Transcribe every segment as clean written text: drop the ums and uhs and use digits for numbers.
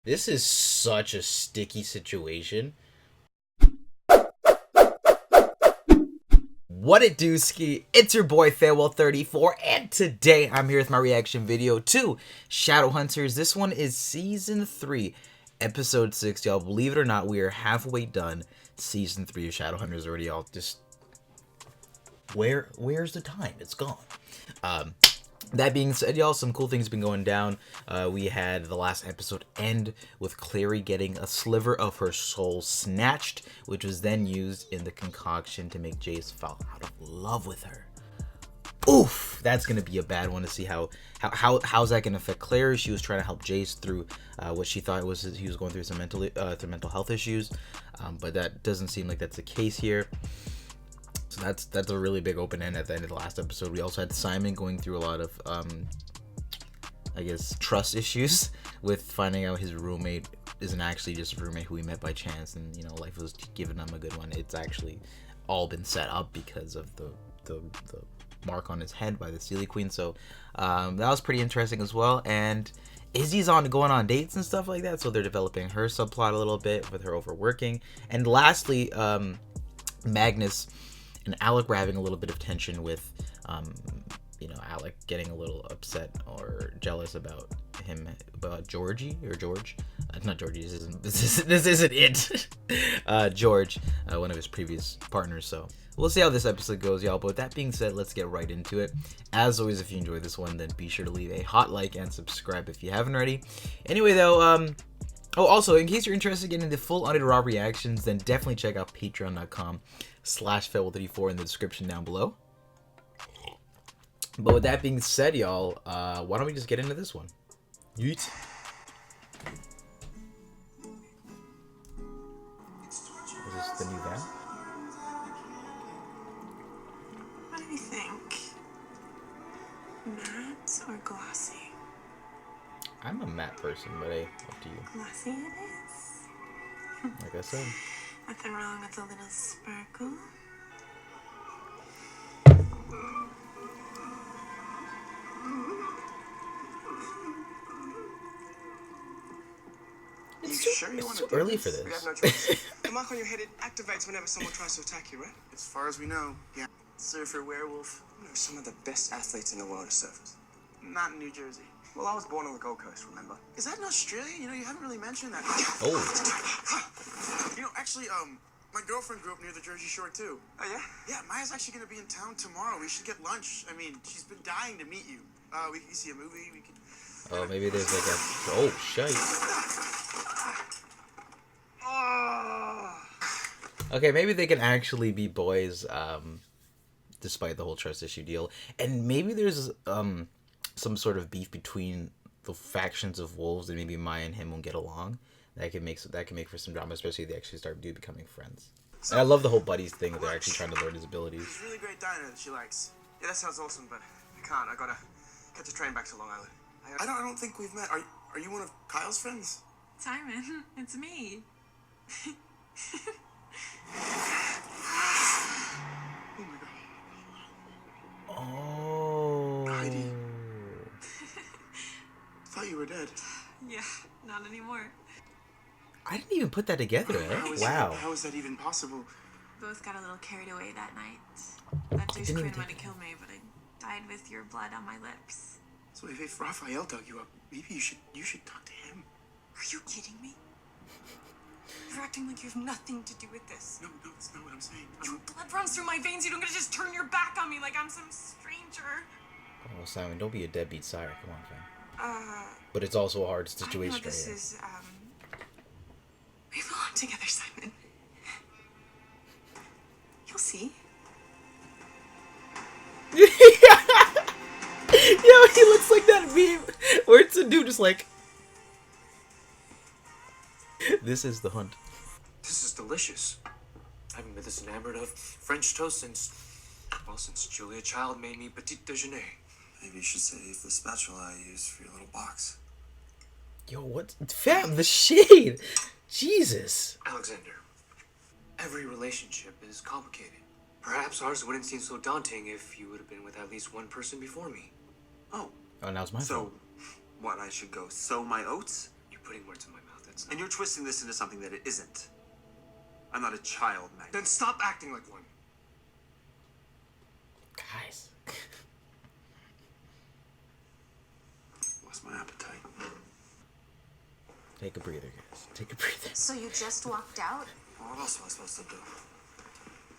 This is such a sticky situation. What it do, ski? It's your boy Farewell34, and today I'm here with my reaction video to Shadowhunters. This one is season 3, episode 6, y'all. Believe it or not, we are halfway done season 3 of Shadowhunters already, y'all. Just where's the time? It's gone. That being said, y'all, some cool things been going down. We had the last episode end with Clary getting a sliver of her soul snatched, which was then used in the concoction to make Jace fall out of love with her. Oof, that's gonna be a bad one to see how's that gonna affect Clary. She was trying to help Jace through what she thought was he was going through some mental health issues, but that doesn't seem like that's the case here. So that's a really big open end at the end of the last episode. We also had Simon going through a lot of, I guess, trust issues with finding out his roommate isn't actually just a roommate who he met by chance, and you know, life was giving him a good one. It's actually all been set up because of the mark on his head by the Sealy Queen. So that was pretty interesting as well. And Izzy's going on dates and stuff like that, so they're developing her subplot a little bit with her overworking. And lastly, Magnus and Alec were having a little bit of tension with, you know, Alec getting a little upset or jealous about him, about George, not Georgie, this isn't it, George, one of his previous partners. So we'll see how this episode goes, y'all. But with that being said, let's get right into it. As always, if you enjoyed this one, then be sure to leave a hot like and subscribe if you haven't already. Anyway, though, oh, also, in case you're interested in getting the full Unedited Raw reactions, then definitely check out patreon.com/Farewell34 in the description down below. But with that being said, y'all, why don't we just get into this one? Yeet. Is this the new van? What do you think? Matte or glossy? I'm a matte person, but hey, up to you. Glossy it is. Like I said. Nothing wrong with a little sparkle. It's too early for this. We have no choice. The mark on your head, it activates whenever someone tries to attack you, right? As far as we know, yeah. Surfer werewolf. You know, some of the best athletes in the world are surfers. Not in New Jersey. Well, I was born on the Gold Coast, remember? Is that in Australia? You know, you haven't really mentioned that. Oh. You know, actually, my girlfriend grew up near the Jersey Shore, too. Oh, yeah? Yeah, Maya's actually going to be in town tomorrow. We should get lunch. I mean, she's been dying to meet you. We can see a movie. We could... Oh, maybe there's like a... Oh, shite. Okay, maybe they can actually be boys, despite the whole trust issue deal. And maybe there's some sort of beef between the factions of wolves, and maybe Maya and him won't get along. That can make for some drama, especially if they actually start becoming friends. And I love the whole buddies thing. They're actually trying to learn his abilities. She's a really great diner that she likes. Yeah, that sounds awesome, but I can't. I gotta catch a train back to Long Island. I don't think we've met. Are you one of Kyle's friends? Simon, it's me. Oh my god. Oh. Heidi. Thought you were dead. Yeah, not anymore. I didn't even put that together, eh? Wow. How is that even possible? Both got a little carried away that night. That douche didn't even queen wanted think to kill me, but I died with your blood on my lips. So if Raphael dug you up, maybe you should talk to him. Are you kidding me? You're acting like you have nothing to do with this. No, that's not what I'm saying. Your blood runs through my veins. You don't get to just turn your back on me like I'm some stranger. Oh, Simon, don't be a deadbeat sire. Come on, fam. But it's also a hard I situation know this right is, we belong together, Simon. You'll see. here. Yo, he looks like that meme where it's a dude just like... This is the hunt. This is delicious. I haven't been this enamored of French toast since Julia Child made me petit déjeuner. Maybe you should save the spatula I used for your little box. Yo, what? Fam, the shade! Jesus. Alexander, every relationship is complicated. Perhaps ours wouldn't seem so daunting if you would have been with at least one person before me. Oh. Oh, now it's my fault. So, what, I should go sow my oats? You're putting words in my mouth. And you're twisting this into something that it isn't. I'm not a child, Maggie. Then stop acting like one. Guys. Lost my appetite. Take a breather, guys. Take a breather. So you just walked out? What else am I supposed to do?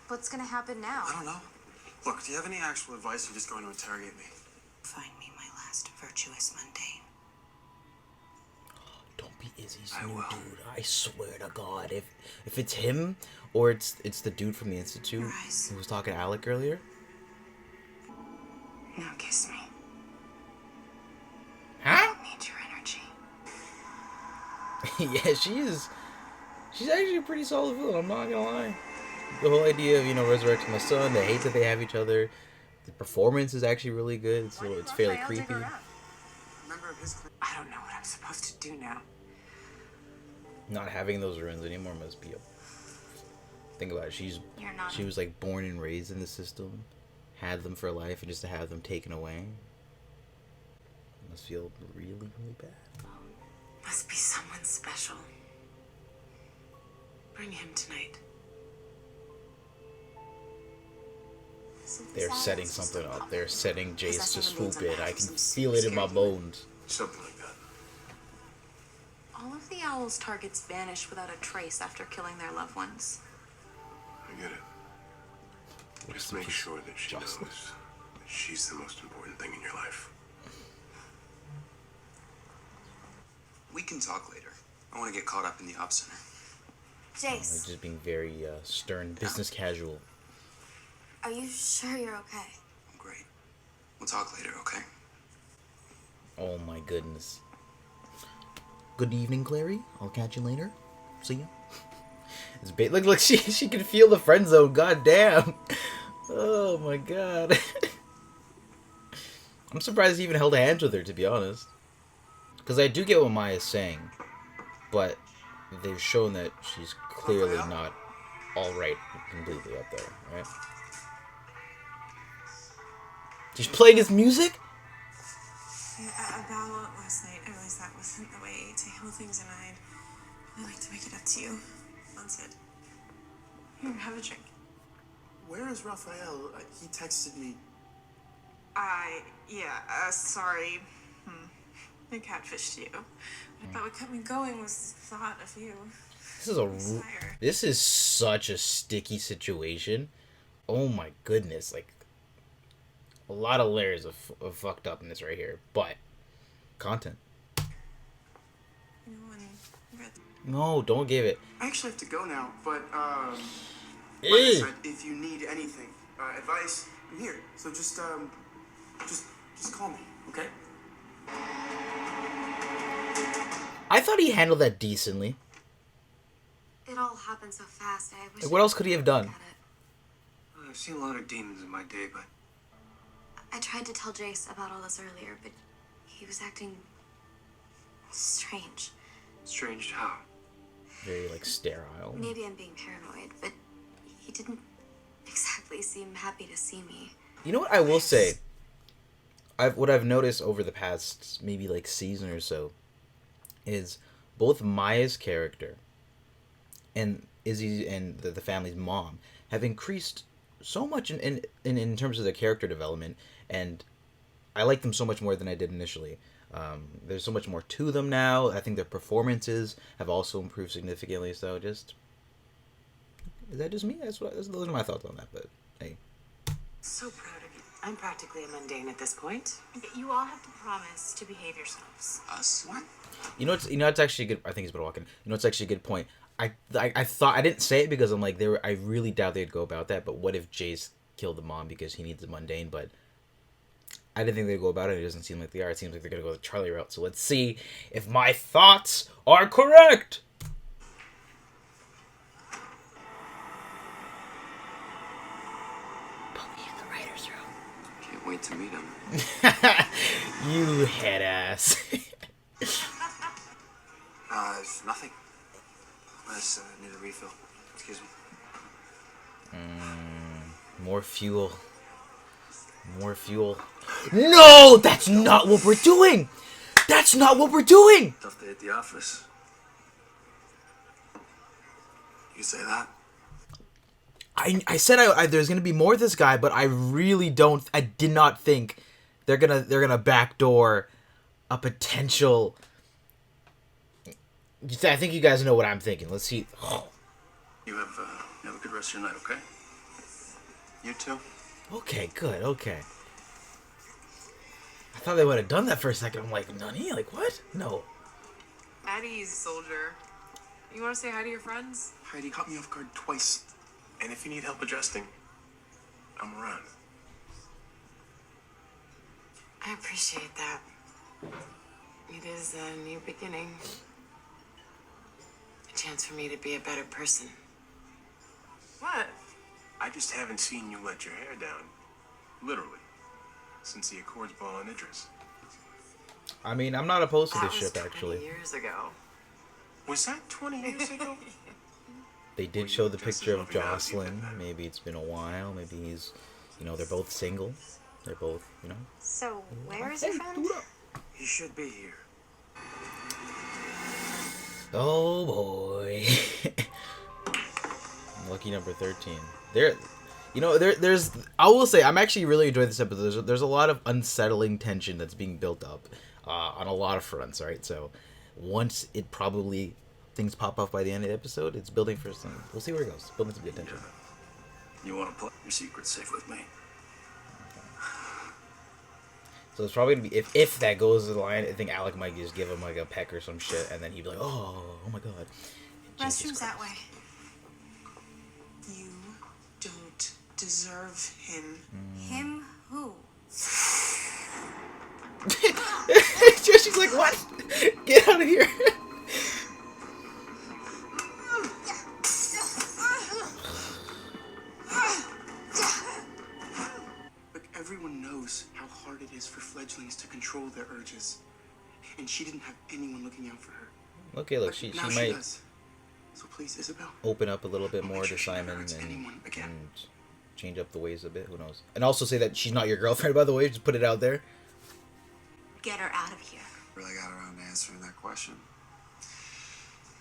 What's gonna happen now? I don't know. Look, do you have any actual advice, or are you just going to interrogate me? Find me my last virtuous mundane. Don't be Izzy's I new will. dude. I swear to God, if it's him or it's the dude from the Institute Your eyes. who was talking to Alec earlier. Now kiss me. Huh? I need your energy. Yeah, she's actually a pretty solid villain, I'm not gonna lie. The whole idea of, resurrecting the son, they hate that they have each other. The performance is actually really good, so it's fairly creepy. Member of his clan. I don't know what I'm supposed to do now. Not having those ruins anymore must be a... Think about it, You're not. she was like born and raised in the system, had them for life, and just to have them taken away must feel really, really bad. Must be someone special. Bring him tonight. They're setting something up. They're setting Jace to swoop in. I can feel it in my bones. Something like that. All of the owl's targets vanish without a trace after killing their loved ones. I get it. Just make sure that she knows that she's the most important thing in your life. We can talk later. I want to get caught up in the op center. Jace, Just being very stern, business casual. are you sure you're okay? I'm great. We'll talk later, okay? Oh my goodness. Good evening, Clary. I'll catch you later. See ya. It's look, she can feel the friend zone. God damn. Oh my god. I'm surprised he even held hands with her, to be honest. Because I do get what Maya's saying, but they've shown that she's clearly not all right completely up there, right? She's playing his music? About last night, I realized that wasn't the way to handle things, and I'd really like to make it up to you. That's it. Here, have a drink. Where is Raphael? He texted me. Sorry. I catfished you. What thought would kept me going was the thought of you. This is such a sticky situation. Oh my goodness, like a lot of layers of fucked upness right here, but content. You know, and No, don't give it. I actually have to go now, but like I Ew. said, if you need anything, advice, I'm here. So just call me, okay? I thought he handled that decently. It all happened so fast. I wish. Like, what else could he have done? I've seen a lot of demons in my day, but I tried to tell Jace about all this earlier, but he was acting strange. strange how. Very like sterile. Maybe I'm being paranoid, but he didn't exactly seem happy to see me. You know what I will say? What I've noticed over the past maybe like season or so is both Maya's character and Izzy and the family's mom have increased so much in terms of their character development, and I like them so much more than I did initially. There's so much more to them now. I think their performances have also improved significantly. So just, is that just me? Those are my thoughts on that. But hey, So proud of you. I'm practically a mundane at this point. You all have to promise to behave yourselves. Us? What? it's actually good. I think he's been walking. It's actually a good point. I thought, I didn't say it because I'm like, I really doubt they'd go about that. But what if Jace killed the mom because he needs the mundane? But I didn't think they'd go about it. It doesn't seem like they are. It seems like they're gonna go the Charlie route. So let's see if my thoughts are correct. Put me in the writer's room. Can't wait to meet him. You head ass. It's nothing. I just need a refill. Excuse me. More fuel. More fuel. No, that's not what we're doing. That's not what we're doing. Tough day at the office. You say that? I said there's gonna be more of this guy, but I really don't. I did not think they're gonna backdoor a potential. I think you guys know what I'm thinking. Let's see. Oh. You have a good rest of your night, okay? You too. Okay, good. Okay. I thought they would have done that for a second. I'm like, Nani? Like what? No. Addie's soldier. You want to say hi to your friends? Heidi caught me off guard twice. And if you need help adjusting, I'm around. I appreciate that. It is a new beginning. A chance for me to be a better person. What? I just haven't seen you let your hair down. Literally. Since the Accords ball on Idris. I mean, I'm not opposed to That this was ship, actually. 20 years ago. Was that 20 years ago? They did show the picture of Jocelyn. Maybe it's been a while. Maybe he's, they're both single. They're both, So, where is your friend? He should be here. Oh boy. Lucky number 13. There's. I will say, I'm actually really enjoying this episode. There's a lot of unsettling tension that's being built up on a lot of fronts, right? So, once it probably things pop off by the end of the episode, it's building for some. We'll see where it goes. Building some good tension. You want to play your secret safe with me? So it's probably gonna be if that goes to the line. I think Alec might just give him like a peck or some shit, and then he'd be like, "Oh my god." Restrooms that way. You don't deserve him. Him who? She's like, "What? Get out of here!" Look, everyone knows how hard it is for fledglings to control their urges. And she didn't have anyone looking out for her. Okay, look, But she now might does. So please, Isabel. open up a little bit Make more sure to she never Simon hurts anyone again. and change up the ways a bit. Who knows? And also say that she's not your girlfriend, by the way. Just put it out there. Get her out of here. Really got around to answering that question.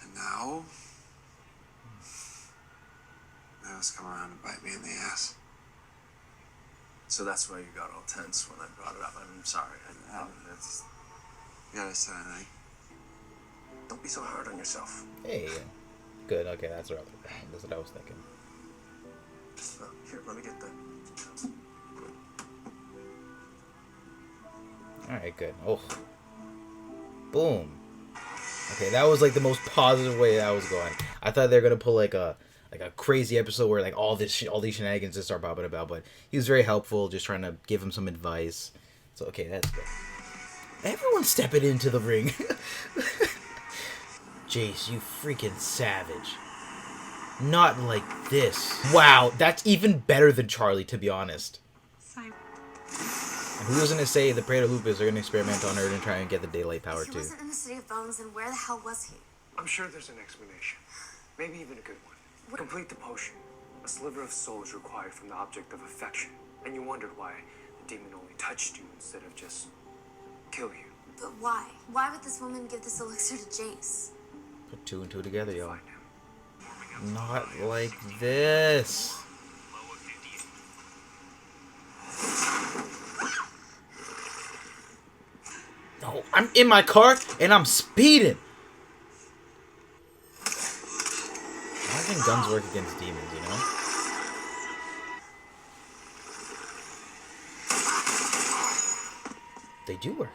And now it's come around to bite me in the ass. So that's why you got all tense when I brought it up. I'm sorry. That's, you gotta say anything. Don't be so hard on yourself. Hey, good. Okay, that's what I was thinking. Here, let me get that. All right, good. Oh, boom. Okay, that was like the most positive way that was going. I thought they were gonna pull like a crazy episode where like all these shenanigans just start popping about, but he was very helpful, just trying to give him some advice. So okay, that's good. Everyone's stepping into the ring. Jace, you freaking savage. Not like this. Wow, that's even better than Charlie, to be honest. Simon. And who was gonna say the Praetor Lupus are gonna experiment on Earth and try and get the daylight power If he too? wasn't in the City of Bones, then where the hell was he? I'm sure there's an explanation. Maybe even a good one. Complete the potion. A sliver of soul is required from the object of affection. And you wondered why the demon only touched you instead of just kill you. But why? Why would this woman give this elixir to Jace? Put two and two together, yo. Find him. Not like this. No, I'm in my car and I'm speeding. I think guns work against demons, They do work.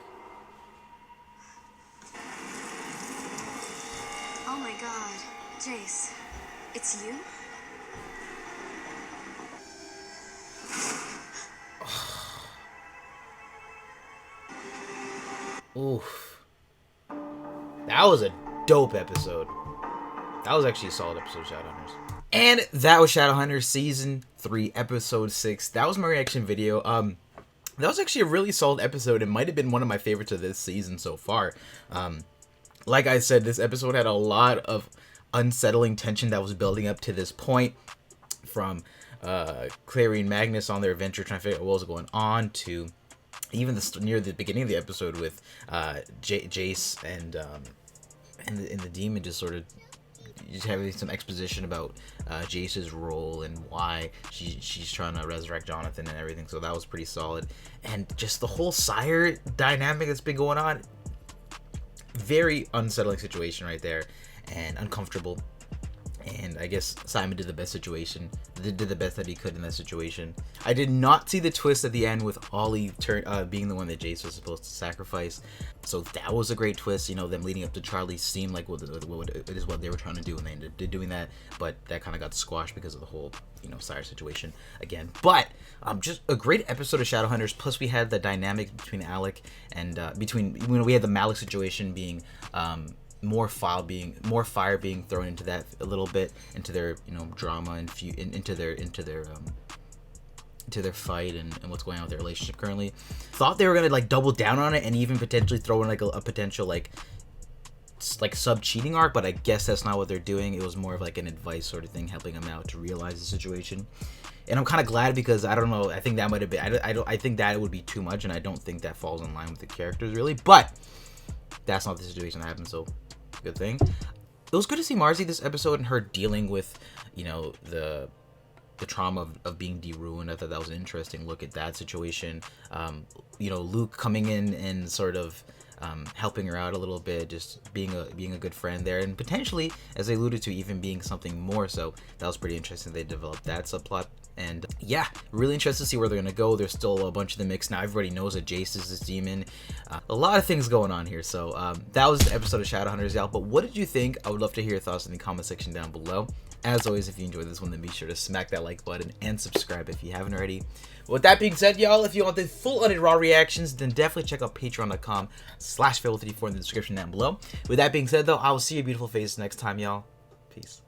Oh my god. Jace, it's you? Oof. That was a dope episode. That was actually a solid episode of Shadowhunters. And that was Shadowhunters Season 3, Episode 6. That was my reaction video. That was actually a really solid episode. It might have been one of my favorites of this season so far. Like I said, this episode had a lot of unsettling tension that was building up to this point. From Clary and Magnus on their adventure trying to figure out what was going on, to even near the beginning of the episode with Jace and the demon just sort of just having some exposition about Jace's role and why she's trying to resurrect Jonathan and everything. So that was pretty solid. And just the whole sire dynamic that's been going on, very unsettling situation right there, and uncomfortable. And I guess Simon did the best that he could in that situation. I did not see the twist at the end with Ollie being the one that Jace was supposed to sacrifice. So that was a great twist. You know, them leading up to Charlie seemed like what it is what they were trying to do, and they ended up doing that. But that kind of got squashed because of the whole, you know, Sire situation again. But just a great episode of Shadowhunters. Plus we had the dynamic between Alec and we had the Malik situation being more fire being thrown into that a little bit, into their, you know, drama and into their fight and what's going on with their relationship currently. Thought they were gonna like double down on it and even potentially throw in like a potential like sub cheating arc, but I guess that's not what they're doing. It was more of like an advice sort of thing, helping them out to realize the situation. And I'm kind of glad, because I don't know, I think that might have been, I think that it would be too much, and I don't think that falls in line with the characters really, but that's not the situation that happened, so good thing. It was good to see Marzi this episode and her dealing with, you know, the trauma of being de-ruined. I thought that was an interesting look at that situation. You know, Luke coming in and sort of helping her out a little bit, just being a good friend there, and potentially, as they alluded to, even being something more. So that was pretty interesting. They developed that subplot. And yeah, really interested to see where they're gonna go. There's still a bunch in the mix now. Everybody knows that Jace is this demon. A lot of things going on here. So that was the episode of Shadowhunters, y'all. But what did you think? I would love to hear your thoughts in the comment section down below. As always, if you enjoyed this one, then be sure to smack that like button and subscribe if you haven't already. With that being said, y'all, if you want the full unedited raw reactions, then definitely check out patreon.com/Fable34 in the description down below. With that being said, though, I will see your beautiful faces next time, y'all. Peace.